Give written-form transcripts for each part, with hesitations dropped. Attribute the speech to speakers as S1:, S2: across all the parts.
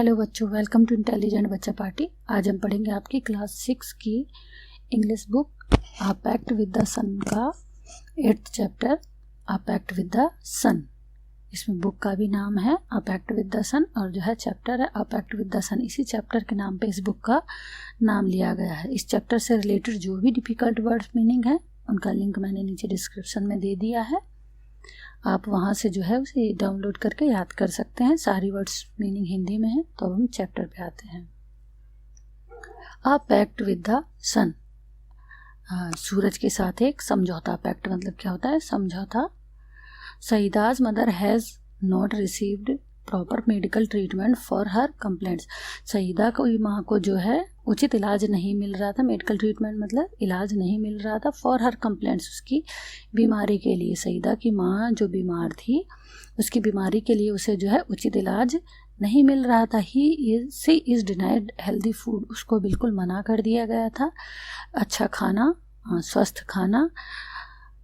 S1: Hello बच्चों, welcome to Intelligent Bachcha Party. आज हम पढ़ेंगे आपकी क्लास 6 की English book a pact with the sun का 8th chapter a pact with the sun. इसमें बुक का भी नाम है a pact with the sun और जो है चैप्टर है a pact with the sun. इसी चैप्टर के नाम पे इस बुक का नाम लिया गया है। इस चैप्टर से रिलेटेड जो भी डिफ़िकल्ट वर्ड्स मीनिंग है उनका लिंक मैंने नीचे डिस्क्रिप्शन में दे दिया है। आप वहाँ से जो है उसे डाउनलोड करके याद कर सकते हैं। सारी वर्ड्स मीनिंग हिंदी में है। तो अब हम चैप्टर पे आते हैं। अ पैक्ट विद द सन, सूरज के साथ एक समझौता। पैक्ट मतलब क्या होता है? समझौता। Saeeda's mother has not received proper medical treatment for her complaints. Saeeda को माँ को जो है उचित इलाज नहीं मिल रहा था। मेडिकल ट्रीटमेंट मतलब इलाज नहीं मिल रहा था फॉर हर कंप्लेंट्स, उसकी बीमारी के लिए। सईदा की माँ जो बीमार थी उसकी बीमारी के लिए उसे जो है उचित इलाज नहीं मिल रहा था। सी इज़ डिनाइड हेल्दी फूड, उसको बिल्कुल मना कर दिया गया था। अच्छा खाना, स्वस्थ खाना,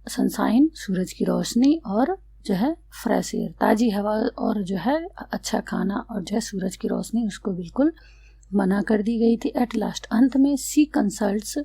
S1: सनशाइन सूरज की रोशनी, और जो है फ्रेश एयर ताज़ी हवा, और जो है अच्छा खाना और जो है सूरज की रोशनी, उसको बिल्कुल मना कर दी गई थी। एट लास्ट, अंत में सी कंसल्ट्स,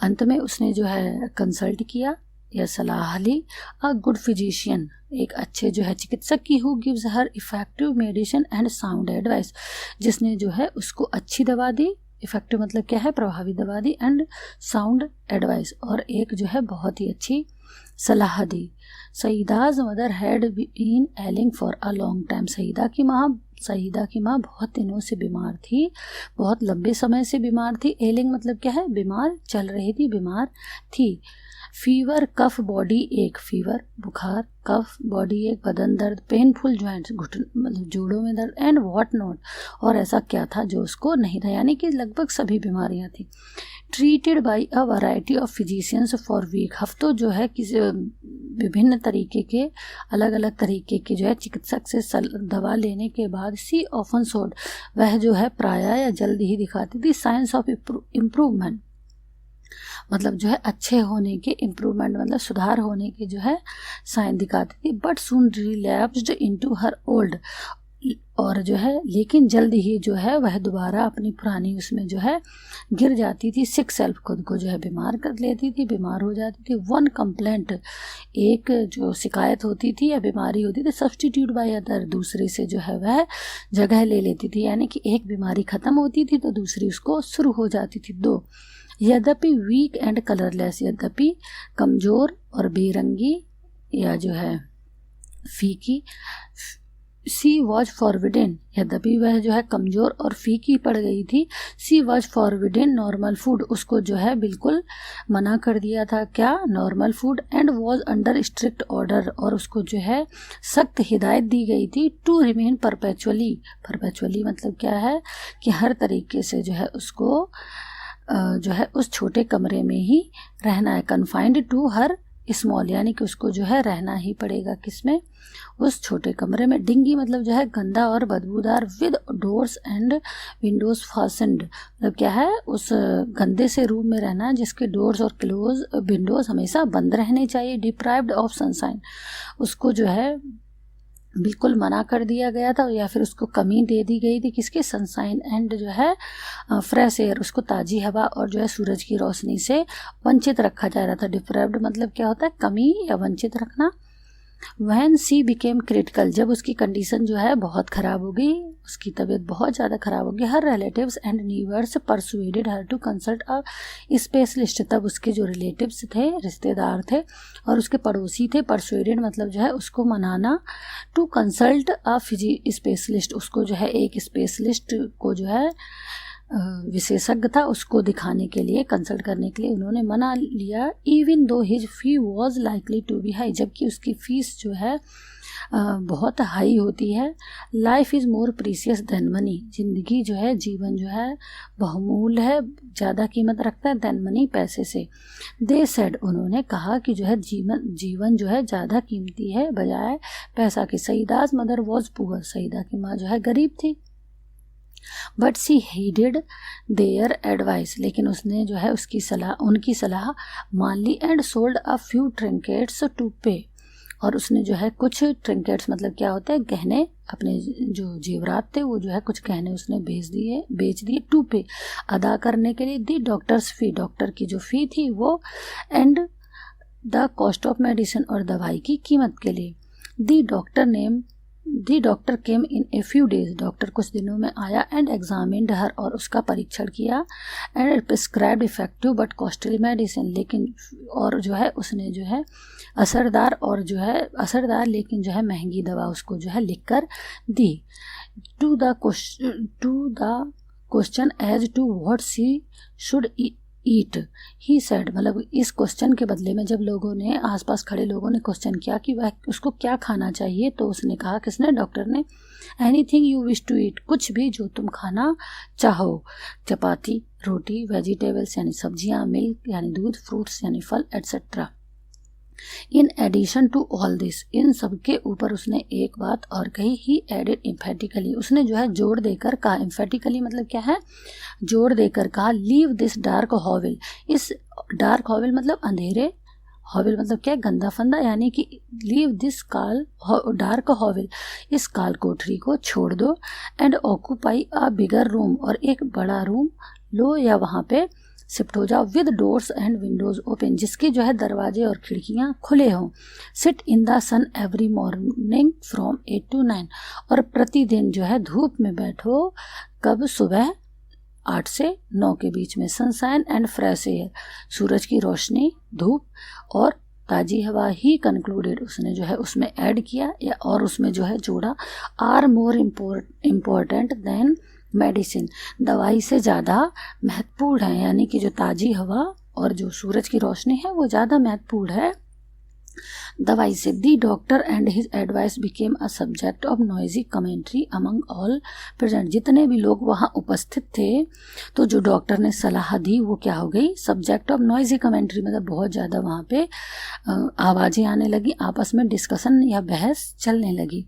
S1: अंत में उसने जो है कंसल्ट किया या सलाह ली अ गुड फिजिशियन, एक अच्छे जो है चिकित्सक की, who gives her effective medicine and sound advice, जिसने जो है उसको अच्छी दवा दी। इफेक्टिव मतलब क्या है? प्रभावी दवा दी। एंड साउंड एडवाइस, और एक जो है बहुत ही अच्छी सलाह दी। Saeeda's mother had been ailing for a long time, Saeeda की माँ बहुत दिनों से बीमार थी, बहुत लंबे समय से बीमार थी। एलिंग मतलब क्या है? बीमार, चल रही थी, बीमार थी। फीवर, कफ, बॉडी एक, फीवर बुखार, कफ बॉडी एक, बदन दर्द, पेनफुल जॉइंट्स घुटन मतलब जोड़ों में दर्द, एंड व्हाट नॉट, और ऐसा क्या था जो उसको नहीं था, यानी कि लगभग सभी बीमारियां थी। Treated by a variety of physicians for week, हफ्तों जो है किसी विभिन्न तरीके के अलग अलग तरीके के जो है चिकित्सक से दवा लेने के बाद, सी ऑफन शोड, वह जो है प्रायः या जल्द ही दिखाती थी, साइंस ऑफ इम्प्रूवमेंट, मतलब जो है अच्छे होने के, इम्प्रूवमेंट मतलब सुधार होने के जो है साइन दिखाती थी। But soon relapsed into her old, और जो है लेकिन जल्द ही जो है वह दोबारा अपनी पुरानी उसमें जो है गिर जाती थी। सिक सेल्फ, खुद को जो है बीमार कर लेती थी, बीमार हो जाती थी। वन कंप्लेंट, एक जो शिकायत होती थी या बीमारी होती थी, सब्स्टिट्यूट बाय अदर, दूसरे से जो है वह जगह ले लेती थी, यानी कि एक बीमारी खत्म होती थी तो दूसरी उसको शुरू हो जाती थी। दो, यद्यपि वीक एंड कलरलेस, यद्यपि कमज़ोर और बेरंगी या जो है फीकी। सी वॉज फॉरबिडन, यद्यपि वह जो है कमज़ोर और फीकी पड़ गई थी। सी वॉज फॉरबिडन नॉर्मल फूड, उसको जो है बिल्कुल मना कर दिया था क्या? Normal food. And was under strict order, और उसको जो है सख्त हिदायत दी गई थी। टू रिमेन परपेचुअली, परपेचुअली मतलब क्या है? कि हर तरीके से जो है उसको जो है उस छोटे कमरे में ही रहना है। कन्फाइंड टू हर स्मॉल, यानी कि उसको जो है रहना ही पड़ेगा किसमें? उस छोटे कमरे में। डिंगी मतलब जो है गंदा और बदबूदार। With doors and Windows fastened, मतलब क्या है? उस गंदे से रूम में रहना जिसके डोर्स और क्लोज विंडोज हमेशा बंद रहने चाहिए। डिप्राइव्ड ऑफ सनशाइन, उसको जो है बिल्कुल मना कर दिया गया था या फिर उसको कमी दे दी गई थी किसके? सनशाइन एंड जो है फ्रेश एयर, उसको ताज़ी हवा और जो है सूरज की रोशनी से वंचित रखा जा रहा था। डिप्राइव्ड मतलब क्या होता है? कमी या वंचित रखना। वैन सी बिकेम क्रिटिकल, जब उसकी कंडीशन जो है बहुत ख़राब हो गई, उसकी तबीयत बहुत ज़्यादा ख़राब हो गई। Her relatives and neighbours persuaded her to consult a specialist, तब उसके जो रिलेटिव्स थे, रिश्तेदार थे और उसके पड़ोसी थे, परसुएडेड मतलब जो है उसको मनाना, टू कंसल्ट अ स्पेशलिस्ट, उसको जो है एक स्पेशलिस्ट को जो है विशेषज्ञ था उसको दिखाने के लिए, कंसल्ट करने के लिए उन्होंने मना लिया। Even though his fee was likely to be high, जबकि उसकी फ़ीस जो है बहुत हाई होती है। Life is more precious than money, ज़िंदगी जो है, जीवन जो है बहुमूल्य है, ज़्यादा कीमत रखता है देन मनी, पैसे से। दे सेड, उन्होंने कहा कि जो है जीवन जो है ज़्यादा कीमती है बजाय पैसा के। Saeeda's mother was poor, Saeeda की माँ जो है गरीब थी। But she heeded their advice, लेकिन उसने जो है उनकी सलाह मान ली। And sold a few trinkets to pay, और उसने जो है कुछ ट्रिंकेट्स मतलब क्या होते हैं गहने, अपने जो जेवरात थे वो जो है कुछ गहने उसने बेच दिए टू पे अदा करने के लिए, दी डॉक्टर्स फी डॉक्टर की जो फ़ी थी वो, and the cost of medicine और दवाई की कीमत के लिए। The doctor came in a few days doctor कुछ दिनों में आया, एंड एग्जामिन्ड हर और उसका परीक्षण किया, and prescribed effective but costly medicine लेकिन और जो है उसने जो है असरदार लेकिन जो है महंगी दवा उसको जो है लिख कर दी। To the question as to what she should eat he said, मतलब इस क्वेश्चन के बदले में जब लोगों ने आसपास खड़े लोगों ने क्वेश्चन किया कि वह उसको क्या खाना चाहिए, तो उसने कहा, किसने, डॉक्टर ने, anything you wish to eat, कुछ भी जो तुम खाना चाहो, चपाती, रोटी, वेजिटेबल्स यानी सब्जियां, मिल्क यानी दूध, फ्रूट्स यानी फल etcetera. In addition to all this, इन सब के ऊपर उसने एक बात और कही, ही एडेड एम्फेटिकली, उसने जो है जोड़ देकर कहा, एम्फेटिकली मतलब क्या है, जोड़ देकर कहा, लीव दिस डार्क हॉविल, इस डार्क हॉविल मतलब अंधेरे, हॉविल मतलब क्या है, गंदा फंदा, यानी कि लीव दिस डार्क हॉविल, इस काल कोठरी को छोड़ दो, and occupy a bigger room, और एक बड़ा रूम लो या वहाँ पे शिफ्ट हो जाओ, with doors and windows open, जिसके जो है दरवाजे और खिड़कियां खुले हों, sit in the sun every morning from 8 to 9, और प्रतिदिन जो है धूप में बैठो, कब, सुबह 8 से 9 के बीच में, सनशाइन एंड फ्रेश एयर, सूरज की रोशनी, धूप और ताज़ी हवा ही कंक्लूडेड, उसने जो है उसमें ऐड किया या और उसमें जो है जोड़ा, are more important than medicine, दवाई से ज़्यादा महत्वपूर्ण है, यानी कि जो ताज़ी हवा और जो सूरज की रोशनी है वो ज़्यादा महत्वपूर्ण है दवाई से। The doctor and his advice became a subject of noisy commentary among all present, जितने भी लोग वहाँ उपस्थित थे तो जो डॉक्टर ने सलाह दी वो क्या हो गई, सब्जेक्ट ऑफ नॉइजी कमेंट्री, मतलब बहुत ज़्यादा वहाँ पे आवाज़ें आने लगी, आपस में डिस्कशन या बहस चलने लगी।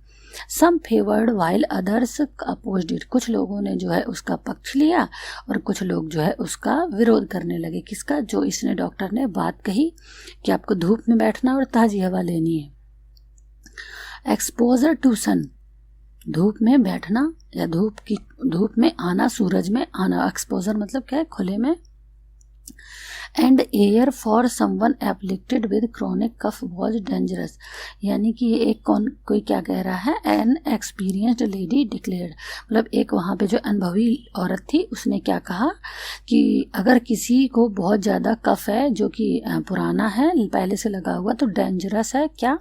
S1: Some favoured while others opposed it, कुछ लोगों ने जो है उसका पक्ष लिया और कुछ लोग जो है उसका विरोध करने लगे, किसका, जो इसने डॉक्टर ने बात कही कि आपको धूप में बैठना और ताज़ी हवा लेनी है। एक्सपोजर टू सन, धूप में बैठना या धूप में आना, सूरज में आना, एक्सपोजर मतलब क्या है, खुले में, and air for someone afflicted with chronic cough was dangerous, यानी कि एक कोई क्या कह रहा है, एन एक्सपीरियंस्ड लेडी डिक्लेयर्ड, मतलब एक वहाँ पे जो अनुभवी औरत थी उसने क्या कहा कि अगर किसी को बहुत ज़्यादा कफ है जो कि पुराना है, पहले से लगा हुआ, तो डेंजरस है क्या,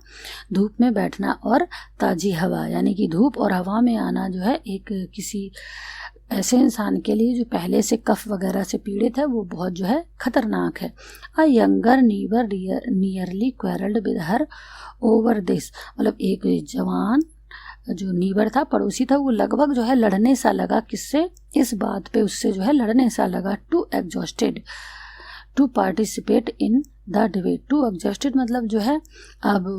S1: धूप में बैठना और ताज़ी हवा, यानी कि धूप और हवा में आना जो है एक किसी ऐसे इंसान के लिए जो पहले से कफ वगैरह से पीड़ित है वो बहुत जो है खतरनाक है। A younger neighbour nearly quarrelled with her over this, मतलब एक जवान जो नीवर था, पड़ोसी था, वो लगभग जो है लड़ने सा लगा, किससे, इस बात पे उससे जो है लड़ने सा लगा। Too exhausted to participate in the debate, too exhausted मतलब जो है अब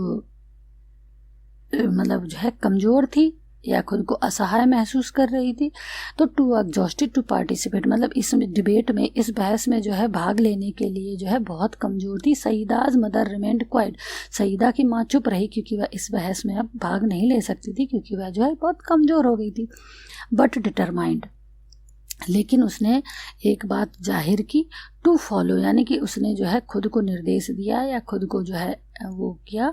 S1: मतलब जो है कमज़ोर थी या खुद को असहाय महसूस कर रही थी, तो टू एग्जॉस्टेड टू पार्टिसिपेट मतलब इस डिबेट में, इस बहस में जो है भाग लेने के लिए जो है बहुत कमज़ोर थी। सईदाज मदर रिमेंड क्वाइट, सईदा की माँ चुप रही क्योंकि वह इस बहस में अब भाग नहीं ले सकती थी क्योंकि वह जो है बहुत कमज़ोर हो गई थी। बट डिटरमाइंड, लेकिन उसने एक बात जाहिर की, टू फॉलो यानी कि उसने जो है खुद को निर्देश दिया या खुद को जो है वो किया,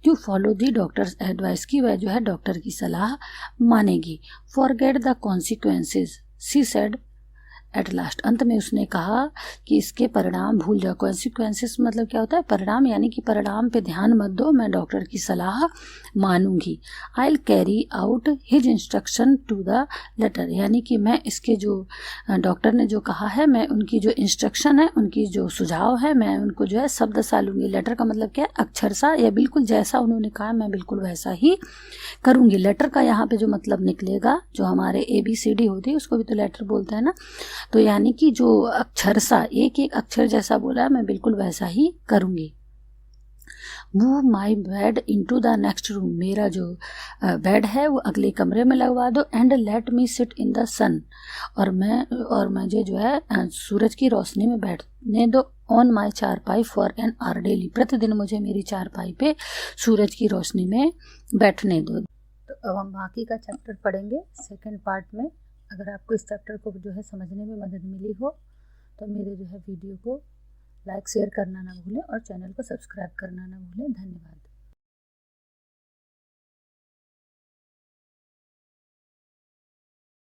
S1: to follow the doctor's advice की, वह जो है डॉक्टर की सलाह मानेगी। Forget the consequences she said at last, अंत में उसने कहा कि इसके परिणाम भूल जाओ। कॉन्सिक्वेंसेस मतलब क्या होता है, परिणाम, यानी कि परिणाम पे ध्यान मत दो, मैं डॉक्टर की सलाह मानूंगी। I will carry out his instruction to the letter, यानी कि मैं इसके जो डॉक्टर ने जो कहा है, मैं उनकी जो इंस्ट्रक्शन है, उनकी जो सुझाव है, मैं उनको जो है शब्द सा लूँगी। लेटर का मतलब क्या है, अक्षर सा, या बिल्कुल जैसा उन्होंने कहा मैं बिल्कुल वैसा ही करूँगी। लेटर का यहाँ पे जो मतलब निकलेगा, जो हमारे ABCD होती है उसको भी तो लेटर बोलते हैं ना, तो यानी कि जो अक्षर सा, एक एक अक्षर जैसा बोला मैं बिल्कुल वैसा ही करूँगी। Move my bed into the next room, मेरा जो बेड है वो अगले कमरे में लगवा दो। And let me sit in the sun, और मुझे जो है सूरज की रोशनी में बैठने दो। ऑन माई चारपाई फॉर एन आवर डेली, प्रतिदिन मुझे मेरी चारपाई पे सूरज की रोशनी में बैठने दो। तो अब हम बाकी का चैप्टर पढ़ेंगे सेकेंड पार्ट में। अगर आपको इस चैप्टर को जो है समझने में मदद मिली हो तो मेरे जो है वीडियो को लाइक शेयर करना ना भूलें और चैनल को सब्सक्राइब करना ना भूलें। धन्यवाद।